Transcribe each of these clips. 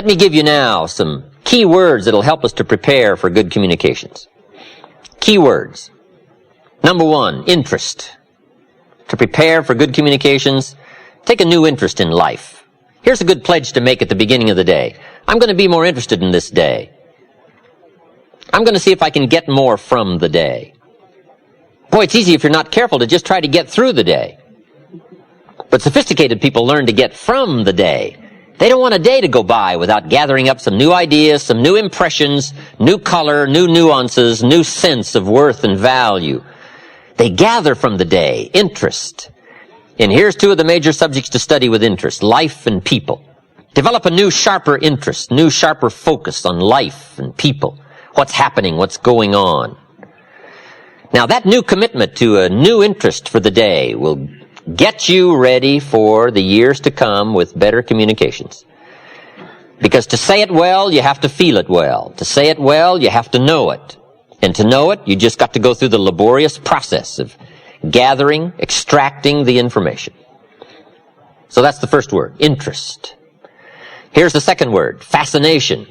Let me give you now some key words that will help us to prepare for good communications. Key words. Number one, interest. To prepare for good communications, take a new interest in life. Here's a good pledge to make at the beginning of the day. I'm going to be more interested in this day. I'm going to see if I can get more from the day. Boy, it's easy if you're not careful to just try to get through the day. But sophisticated people learn to get from the day. They don't want a day to go by without gathering up some new ideas, some new impressions, new color, new nuances, new sense of worth and value. They gather from the day, interest. And here's two of the major subjects to study with interest, life and people. Develop a new, sharper interest, new, sharper focus on life and people. What's happening, what's going on. Now, that new commitment to a new interest for the day will get you ready for the years to come with better communications. Because to say it well, you have to feel it well. To say it well, you have to know it. And to know it, you just got to go through the laborious process of gathering, extracting the information. So that's the first word, interest. Here's the second word, fascination.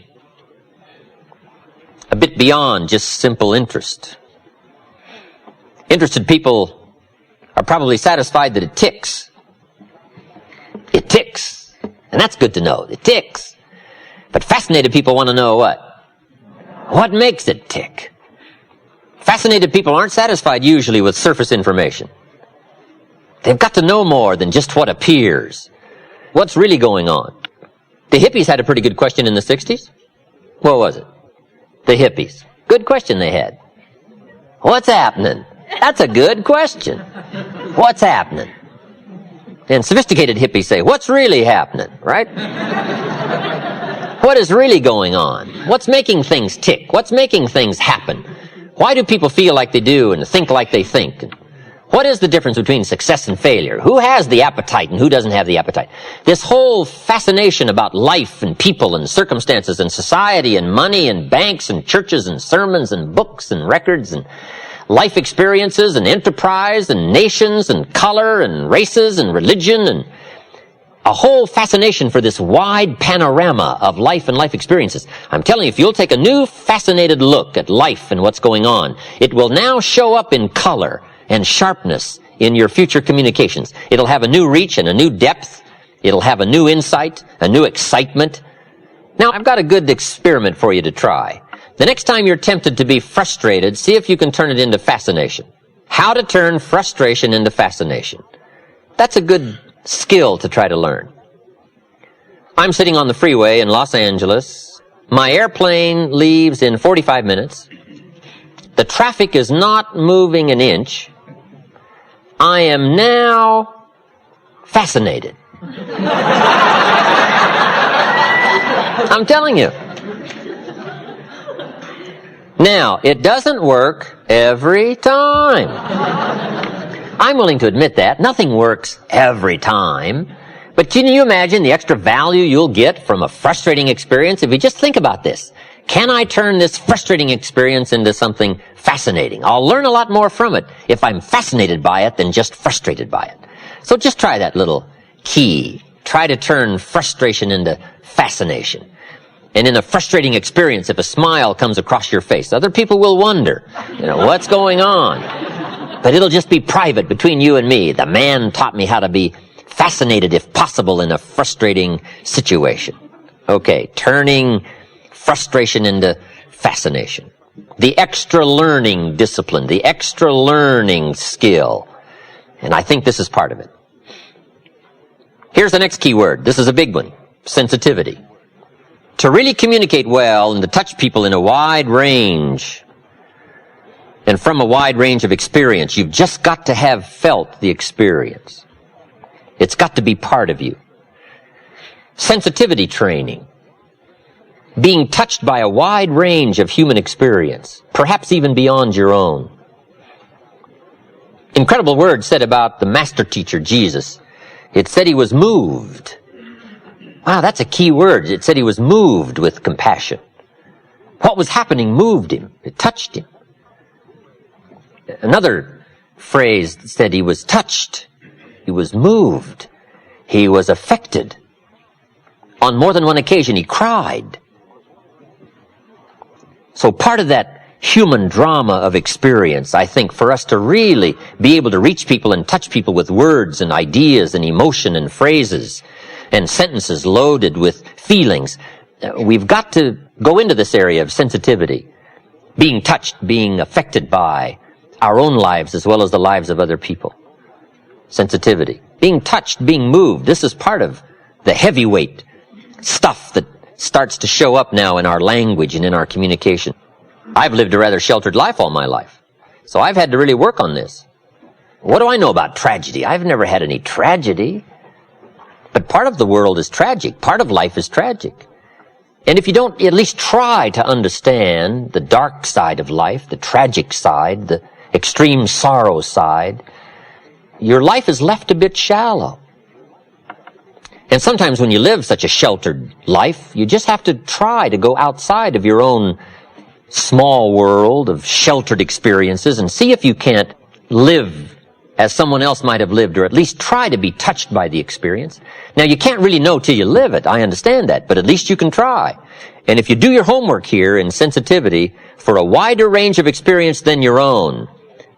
A bit beyond just simple interest. Interested people are probably satisfied that it ticks. It ticks. And that's good to know. It ticks. But fascinated people want to know what? What makes it tick? Fascinated people aren't satisfied usually with surface information. They've got to know more than just what appears. What's really going on? The hippies had a pretty good question in the 60s. What was it? The hippies. Good question they had. What's happening? That's a good question. What's happening? And sophisticated hippies say, what's really happening, right? What is really going on? What's making things tick? What's making things happen? Why do people feel like they do and think like they think? What is the difference between success and failure? Who has the appetite and who doesn't have the appetite? This whole fascination about life and people and circumstances and society and money and banks and churches and sermons and books and records and life experiences and enterprise and nations and color and races and religion and a whole fascination for this wide panorama of life and life experiences. I'm telling you, if you'll take a new fascinated look at life and what's going on, it will now show up in color and sharpness in your future communications. It'll have a new reach and a new depth. It'll have a new insight, a new excitement. Now, I've got a good experiment for you to try. The next time you're tempted to be frustrated, see if you can turn it into fascination. How to turn frustration into fascination. That's a good skill to try to learn. I'm sitting on the freeway in Los Angeles. My airplane leaves in 45 minutes. The traffic is not moving an inch. I am now fascinated. I'm telling you. Now, it doesn't work every time. I'm willing to admit that. Nothing works every time. But can you imagine the extra value you'll get from a frustrating experience if you just think about this? Can I turn this frustrating experience into something fascinating? I'll learn a lot more from it if I'm fascinated by it than just frustrated by it. So just try that little key. Try to turn frustration into fascination. And in a frustrating experience, if a smile comes across your face, other people will wonder, what's going on? But it'll just be private between you and me. The man taught me how to be fascinated, if possible, in a frustrating situation. Okay, turning frustration into fascination. The extra learning discipline, the extra learning skill. And I think this is part of it. Here's the next key word. This is a big one. Sensitivity. To really communicate well and to touch people in a wide range and from a wide range of experience, you've just got to have felt the experience. It's got to be part of you. Sensitivity training. Being touched by a wide range of human experience, perhaps even beyond your own. Incredible words said about the master teacher, Jesus. It said he was moved. Wow, that's a key word. It said he was moved with compassion. What was happening moved him. It touched him. Another phrase said he was touched. He was moved. He was affected. On more than one occasion, he cried. So part of that human drama of experience, I think, for us to really be able to reach people and touch people with words and ideas and emotion and phrases and sentences loaded with feelings, we've got to go into this area of sensitivity, being touched, being affected by our own lives as well as the lives of other people. Sensitivity. Being touched, being moved. This is part of the heavyweight stuff that starts to show up now in our language and in our communication. I've lived a rather sheltered life all my life, so I've had to really work on this. What do I know about tragedy? I've never had any tragedy. But part of the world is tragic. Part of life is tragic. And if you don't at least try to understand the dark side of life, the tragic side, the extreme sorrow side, your life is left a bit shallow. And sometimes when you live such a sheltered life, you just have to try to go outside of your own small world of sheltered experiences and see if you can't live as someone else might have lived, or at least try to be touched by the experience. Now, you can't really know till you live it. I understand that, but at least you can try. And if you do your homework here in sensitivity for a wider range of experience than your own,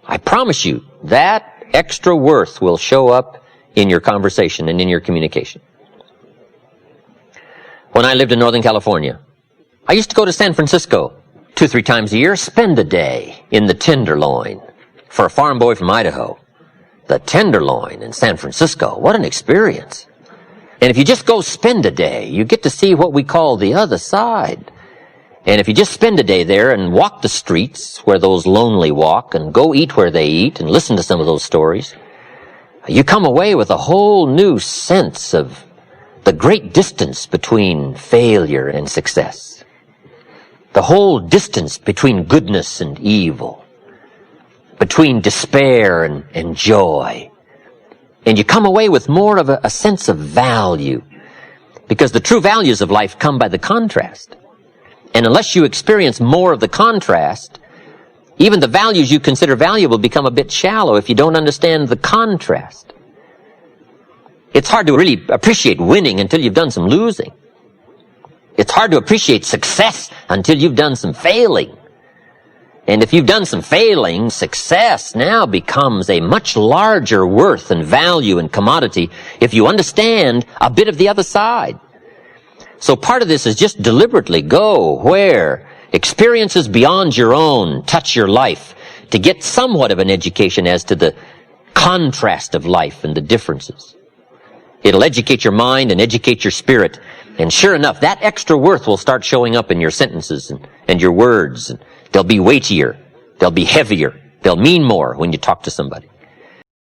I promise you that extra worth will show up in your conversation and in your communication. When I lived in Northern California, I used to go to San Francisco 2-3 times a year, spend a day in the Tenderloin. For a farm boy from Idaho, the Tenderloin in San Francisco, what an experience. And if you just go spend a day, you get to see what we call the other side. And if you just spend a day there and walk the streets where those lonely walk and go eat where they eat and listen to some of those stories, you come away with a whole new sense of the great distance between failure and success. The whole distance between goodness and evil. Between despair and joy. And you come away with more of a sense of value. Because the true values of life come by the contrast. And unless you experience more of the contrast, even the values you consider valuable become a bit shallow if you don't understand the contrast. It's hard to really appreciate winning until you've done some losing. It's hard to appreciate success until you've done some failing. And if you've done some failing, success now becomes a much larger worth and value and commodity if you understand a bit of the other side. So part of this is just deliberately go where experiences beyond your own touch your life to get somewhat of an education as to the contrast of life and the differences. It'll educate your mind and educate your spirit. And sure enough, that extra worth will start showing up in your sentences and your words. They'll be weightier. They'll be heavier. They'll mean more when you talk to somebody.